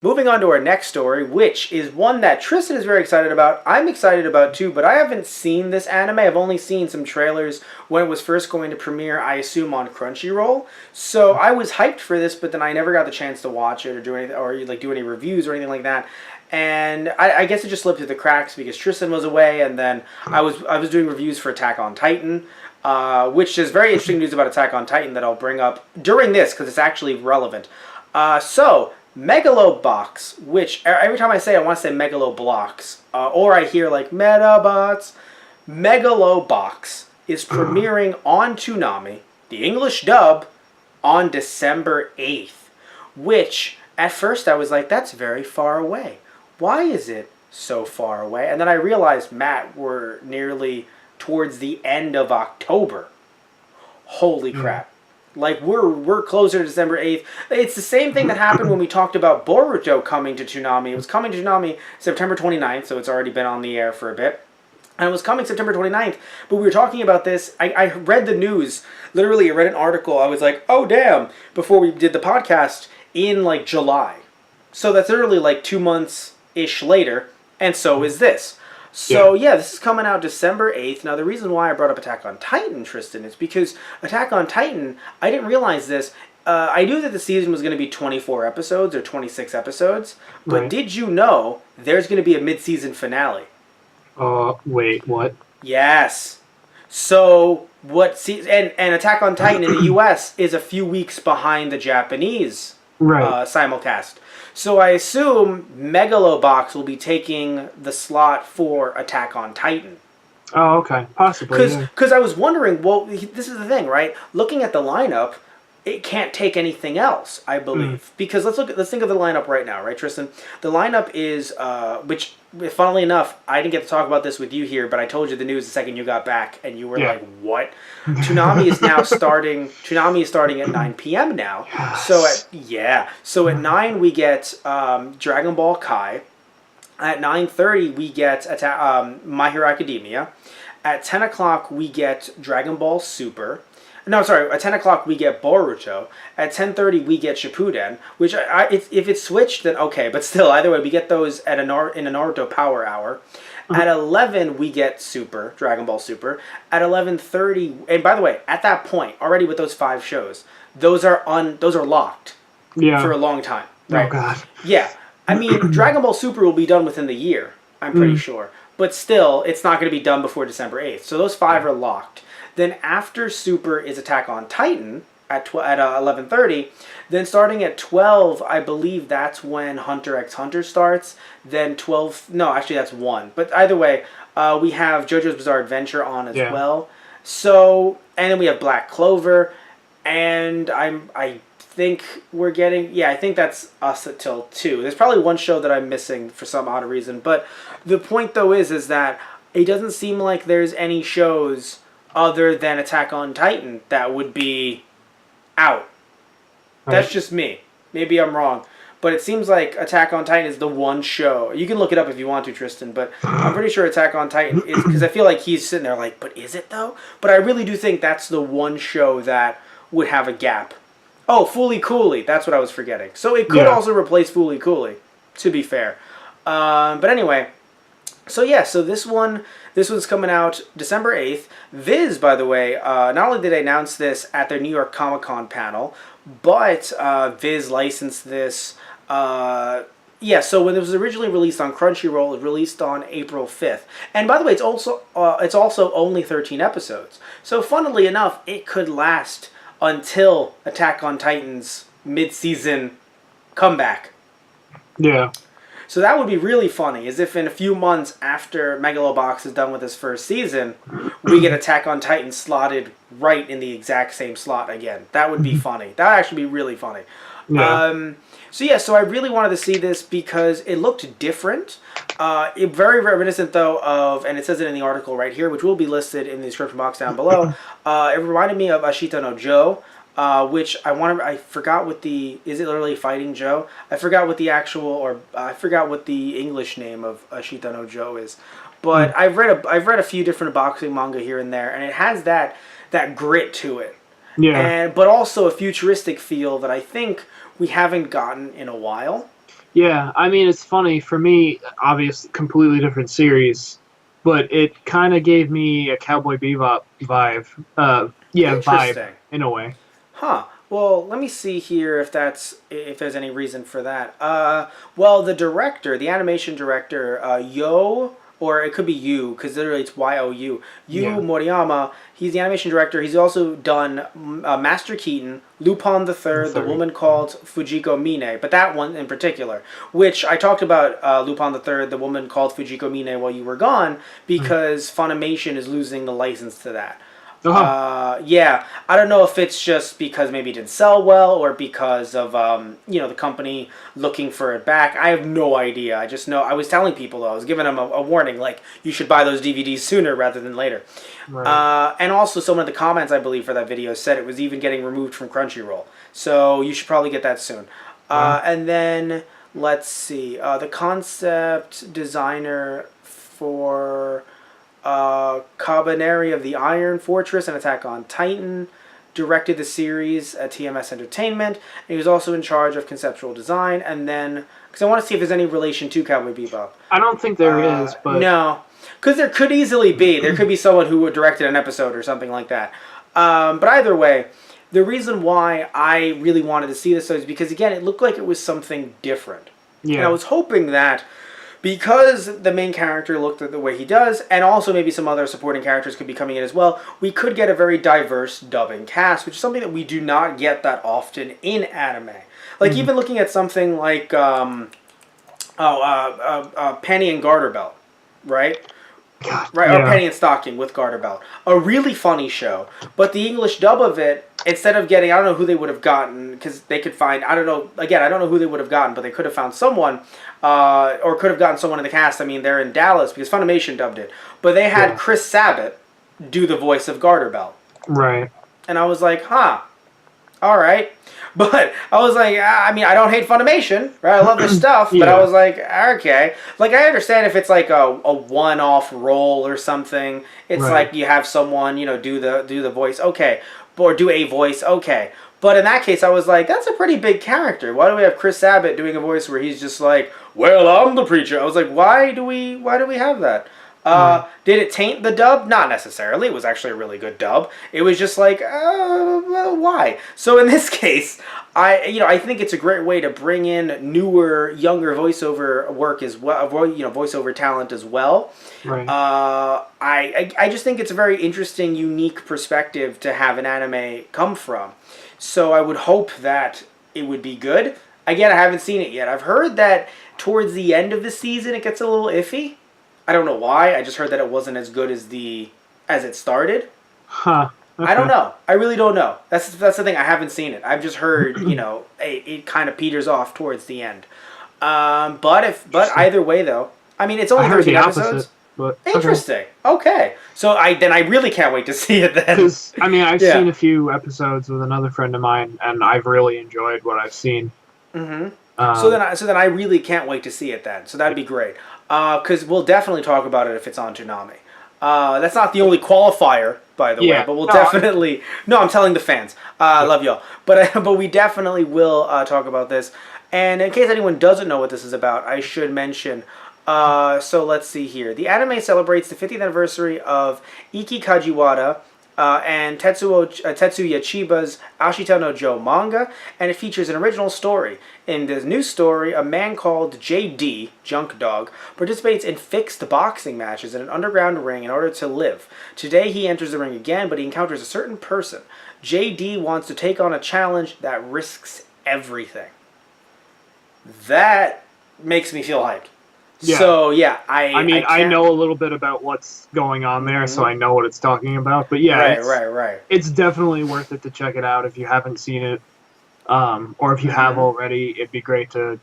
Moving on to our next story, which is one that Tristan is very excited about. I'm excited about too, but I haven't seen this anime. I've only seen some trailers when it was first going to premiere, I assume on Crunchyroll. So I was hyped for this, but then I never got the chance to watch it or do anything, or like do any reviews or anything like that. And I guess it just slipped through the cracks because Tristan was away, and then I was doing reviews for Attack on Titan, which is very interesting news about Attack on Titan that I'll bring up during this because it's actually relevant. Megalo Box, which every time I say I want to say Megalo Blocks, or I hear like Metabots, Megalo Box is premiering on Toonami, the English dub, on December 8th, which at first I was like, that's very far away. Why is it so far away? And then I realized, Matt, we're nearly towards the end of October. Holy crap. Like, we're closer to December 8th. It's the same thing that happened when we talked about Boruto coming to Toonami. It was coming to Toonami September 29th, so it's already been on the air for a bit. And it was coming September 29th, but we were talking about this. I read the news. Literally, I read an article. I was like, oh, damn, before we did the podcast in, like, July. So that's literally, like, 2 months-ish later, and so is this. So, yeah, this is coming out December 8th. Now, the reason why I brought up Attack on Titan, Tristan, is because Attack on Titan, I didn't realize this. I knew that the season was going to be 24 episodes or 26 episodes, but did you know there's going to be a mid-season finale? Wait, what? Yes. So, and Attack on Titan in the US is a few weeks behind the Japanese simulcast. So I assume Megalobox will be taking the slot for Attack on Titan. Oh, okay. Possibly. Because I was wondering, well, this is the thing, right? Looking at the lineup, it can't take anything else, I believe. Because let's think of the lineup right now, right, Tristan? The lineup is, which, funnily enough, I didn't get to talk about this with you here, but I told you the news the second you got back, and you were like, what? Toonami is now starting, Toonami is starting at 9 p.m. now. Yes. So at 9 we get Dragon Ball Kai. At 9:30 we get My Hero Academia. At 10 o'clock we get Dragon Ball Super. No, sorry. At 10 o'clock we get Boruto. At 10:30 we get Shippuden. Which if it's switched, then okay. But still, either way, we get those in a Naruto Power Hour. At 11 we get Super, Dragon Ball Super. At 11:30, and by the way, at that point, already with those 5 shows, those are locked for a long time. Right? Oh God. Yeah. I mean, Dragon Ball Super will be done within the year. I'm pretty sure. But still, it's not going to be done before December 8th. So those 5 are locked. Then after Super is Attack on Titan at 11:30. Then starting at 12, I believe that's when Hunter x Hunter starts. Then 12, no, actually that's 1. But either way, we have JoJo's Bizarre Adventure on as well. So, and then we have Black Clover, and I think we're getting, I think that's us until 2. There's probably one show that I'm missing for some odd reason. But the point though is that it doesn't seem like there's any shows other than Attack on Titan that would be out. That's just me. Maybe I'm wrong. But it seems like Attack on Titan is the one show. You can look it up if you want to, Tristan. But I'm pretty sure Attack on Titan is... Because I feel like he's sitting there like, but is it though? But I really do think that's the one show that would have a gap. Oh, Fooly Cooly. That's what I was forgetting. So it could also replace Fooly Cooly, to be fair. But anyway... So so this one's coming out December 8th. Viz, by the way, not only did they announce this at their New York Comic Con panel, but Viz licensed this. So when it was originally released on Crunchyroll, it was released on April 5th. And by the way, it's also only 13 episodes. So funnily enough, it could last until Attack on Titan's mid-season comeback. Yeah. So that would be really funny, as if in a few months after Megalobox is done with his first season, we get Attack on Titan slotted right in the exact same slot again. That would be funny. That would actually be really funny. Yeah. So I really wanted to see this because it looked different. Very reminiscent, though, of, and it says it in the article right here, which will be listed in the description box down below. It reminded me of Ashita no Joe. Which I forgot what is it literally Fighting Joe? I forgot what the I forgot what the English name of Ashita no Joe is. But I've read a few different boxing manga here and there, and it has that grit to it. Yeah. But also a futuristic feel that I think we haven't gotten in a while. Yeah, I mean, it's funny for me. Obviously, completely different series, but it kind of gave me a Cowboy Bebop vibe. Yeah, vibe Interesting. in a way. Huh. Well, let me see here if there's any reason for that. Well, the director, the animation director, Yo, or it could be Yu, because literally it's You. Yu Yeah. Moriyama. He's the animation director. He's also done Master Keaton, Lupin the Third, The Woman Called Fujiko Mine, but that one in particular, which I talked about Lupin the Third, The Woman Called Fujiko Mine while you were gone, because Funimation is losing the license to that. Oh, Yeah, I don't know if it's just because maybe it didn't sell well or because of the company looking for it back. I have no idea. I just know I was telling people though, I was giving them a warning, like you should buy those DVDs sooner rather than later. right. And also, some of the comments I believe for that video said it was even getting removed from Crunchyroll, so you should probably get that soon. Wow. And then let's see, the concept designer for Cabaneri of the Iron Fortress and Attack on Titan, directed the series at TMS Entertainment, and he was also in charge of conceptual design. And then, because I want to see if there's any relation to Cowboy Bebop. I don't think there is, but No, because there could easily be. There could be someone who directed an episode or something like that. But either way, the reason why I really wanted to see this is because, again, it looked like it was something different. yeah, And I was hoping that because the main character looked at the way he does, and also maybe some other supporting characters could be coming in as well, we could get a very diverse dubbing cast, which is something that we do not get that often in anime. Like, even looking at something like Penny and Garter Belt, right? God, Right, yeah. or Penny and Stocking with Garter Belt. A really funny show. But the English dub of it, instead of getting, I don't know who they would have gotten, because they could find, I don't know, again, I don't know who they would have gotten, but they could have found someone, or could have gotten someone in the cast. I mean, they're in Dallas, because Funimation dubbed it. But they had Chris Sabat do the voice of Garter Belt. Right. And I was like, huh, all right. But I was like, I mean, I don't hate Funimation, right? I love their stuff, but I was like, okay. Like, I understand if it's like a one-off role or something. It's like you have someone, do the voice, okay, or do a voice, okay. But in that case, I was like, that's a pretty big character. Why do we have Chris Sabat doing a voice where he's just like, well, I'm the preacher? I was like, why do we have that? Did it taint the dub? Not necessarily. It was actually a really good dub. It was just like, why? So in this case, I think it's a great way to bring in newer, younger voiceover work as well, voiceover talent as well. Right. I just think it's a very interesting, unique perspective to have an anime come from. So I would hope that it would be good. Again, I haven't seen it yet. I've heard that towards the end of the season it gets a little iffy. I don't know why. I just heard that it wasn't as good as it started. Huh. Okay. I don't know. I really don't know. That's the thing. I haven't seen it. I've just heard, it kind of peters off towards the end. But either way though, I mean, it's only 13 episodes. But interesting. Okay. So I really can't wait to see it then. Because I mean, I've seen a few episodes with another friend of mine, and I've really enjoyed what I've seen. Mm-hmm. So then I really can't wait to see it then. So that'd be great. Because we'll definitely talk about it if it's on Toonami. That's not the only qualifier, by the way, but we'll definitely... No, I'm telling the fans. I love y'all. But we definitely will talk about this. And in case anyone doesn't know what this is about, I should mention... so let's see here. The anime celebrates the 50th anniversary of Iki Kajiwara and Tetsuya Chiba's Ashita no Joe manga, and it features an original story. In this new story, a man called JD, Junk Dog, participates in fixed boxing matches in an underground ring in order to live. Today he enters the ring again, but he encounters a certain person. JD wants to take on a challenge that risks everything. That makes me feel hyped. Yeah. So, yeah, I know a little bit about what's going on there, so I know what it's talking about. But yeah, right. It's definitely worth it to check it out if you haven't seen it. Or if you have already, it'd be great to,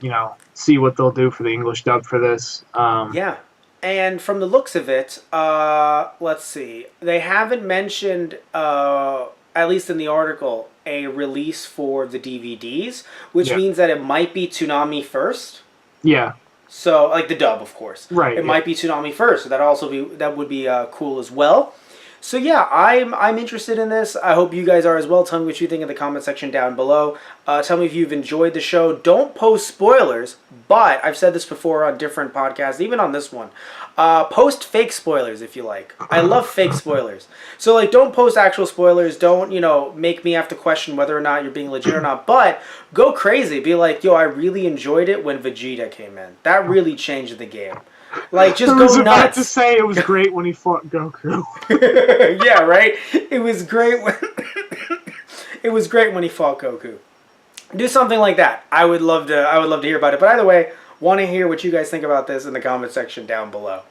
see what they'll do for the English dub for this. Yeah. And from the looks of it, let's see. They haven't mentioned, at least in the article, a release for the DVDs, which means that it might be Toonami first. Yeah. So, like the dub, of course. Right. It might be Toonami first, so that would be cool as well. So yeah, I'm interested in this. I hope you guys are as well. Tell me what you think in the comment section down below. Tell me if you've enjoyed the show. Don't post spoilers, but I've said this before on different podcasts, even on this one. Post fake spoilers if you like. I love fake spoilers. So like, don't post actual spoilers. Don't make me have to question whether or not you're being legit or not. But go crazy. Be like, yo, I really enjoyed it when Vegeta came in. That really changed the game. Like, just I go was about nuts. to say it was great when he fought Goku. Yeah, right. It was great when it was great when he fought Goku. Do something like that. I would love to hear about it. But either way, want to hear what you guys think about this in the comment section down below.